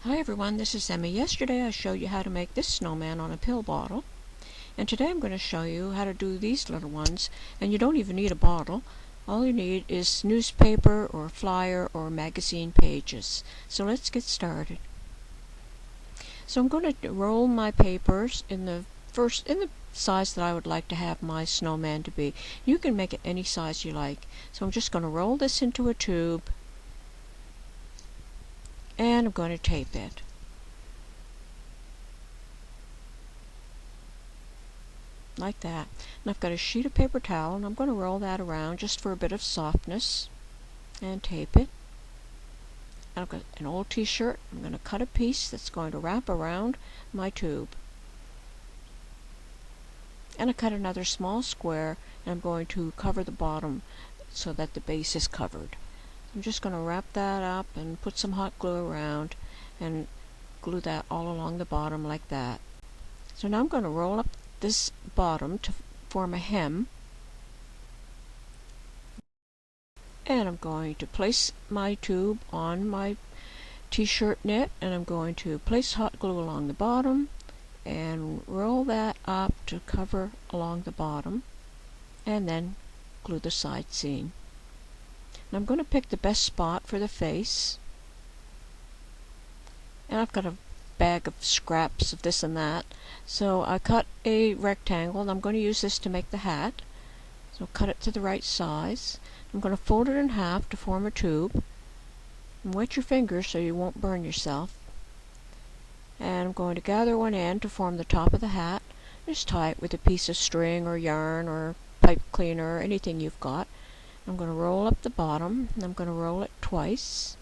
Hi everyone, this is Emmy. Yesterday I showed you how to make this snowman on a pill bottle, and today I'm going to show you how to do these little ones. And you don't even need a bottle. All you need is newspaper or flyer or magazine pages. So let's get started. So I'm going to roll my papers in the size that I would like to have my snowman to be. You can make it any size you like. So I'm just going to roll this into a tube, and I'm going to tape it. Like that. And I've got a sheet of paper towel, and I'm going to roll that around just for a bit of softness and tape it. And I've got an old t-shirt. I'm going to cut a piece that's going to wrap around my tube. And I cut another small square, and I'm going to cover the bottom so that the base is covered. I'm just going to wrap that up and put some hot glue around and glue that all along the bottom like that. So now I'm going to roll up this bottom to form a hem, and I'm going to place my tube on my t-shirt knit, and I'm going to place hot glue along the bottom and roll that up to cover along the bottom, and then glue the side seam. And I'm going to pick the best spot for the face, and I've got a bag of scraps of this and that, so I cut a rectangle, and I'm going to use this to make the hat. So cut it to the right size. I'm going to fold it in half to form a tube, and wet your fingers so you won't burn yourself. And I'm going to gather one end to form the top of the hat. Just tie it with a piece of string or yarn or pipe cleaner or anything you've got. I'm going to roll up the bottom, and I'm going to roll it twice.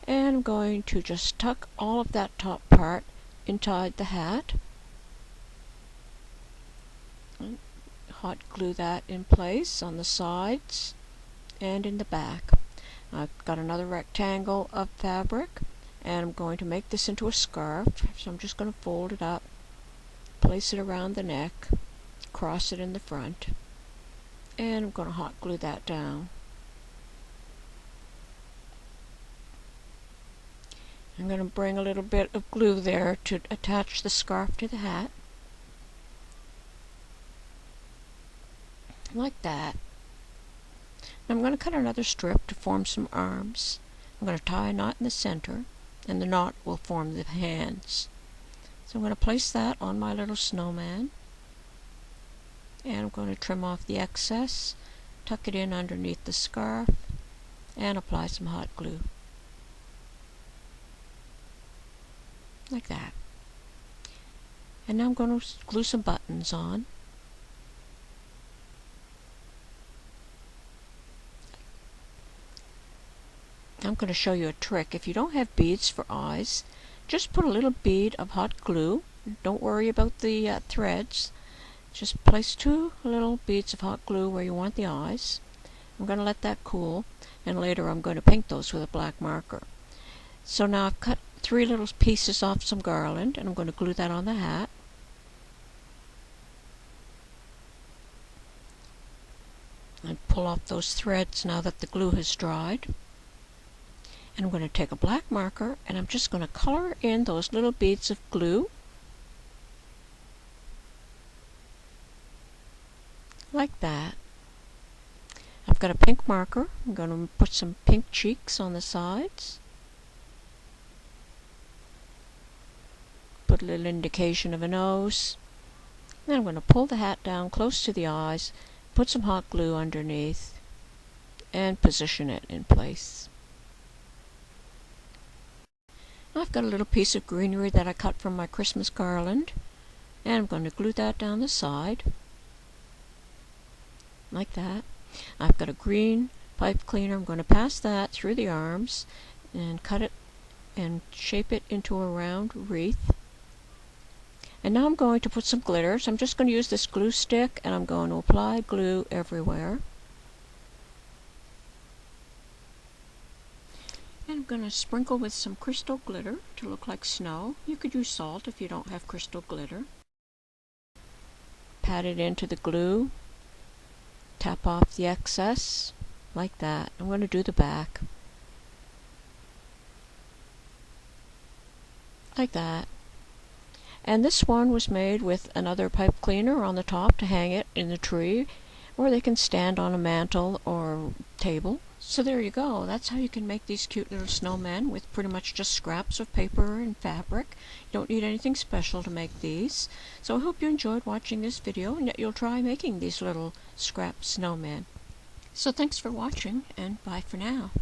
And I'm going to just tuck all of that top part inside the hat. And hot glue that in place on the sides and in the back. I've got another rectangle of fabric, and I'm going to make this into a scarf. So I'm just going to fold it up, place it around the neck, cross it in the front, and I'm going to hot glue that down. I'm going to bring a little bit of glue there to attach the scarf to the hat. Like that. I'm going to cut another strip to form some arms. I'm going to tie a knot in the center, and the knot will form the hands. So I'm going to place that on my little snowman, and I'm going to trim off the excess, tuck it in underneath the scarf, and apply some hot glue. Like that. And now I'm going to glue some buttons on. I'm going to show you a trick. If you don't have beads for eyes, just put a little bead of hot glue. Don't worry about the threads. Just place 2 little beads of hot glue where you want the eyes. I'm going to let that cool, and later I'm going to paint those with a black marker. So now I've cut 3 little pieces off some garland, and I'm going to glue that on the hat. And pull off those threads now that the glue has dried. And I'm going to take a black marker, and I'm just going to color in those little beads of glue. Like that. I've got a pink marker. I'm going to put some pink cheeks on the sides. Put a little indication of a nose. Then I'm going to pull the hat down close to the eyes, put some hot glue underneath, and position it in place. I've got a little piece of greenery that I cut from my Christmas garland, and I'm going to glue that down the side. Like that. I've got a green pipe cleaner. I'm going to pass that through the arms and cut it and shape it into a round wreath. And now I'm going to put some glitter. So I'm just going to use this glue stick, and I'm going to apply glue everywhere. And I'm going to sprinkle with some crystal glitter to look like snow. You could use salt if you don't have crystal glitter. Pat it into the glue. Tap off the excess, like that. I'm going to do the back. like that. And this one was made with another pipe cleaner on the top to hang it in the tree, or they can stand on a mantle or table. So there you go. That's how you can make these cute little snowmen with pretty much just scraps of paper and fabric. You don't need anything special to make these. So I hope you enjoyed watching this video and that you'll try making these little scrap snowmen. So thanks for watching, and bye for now.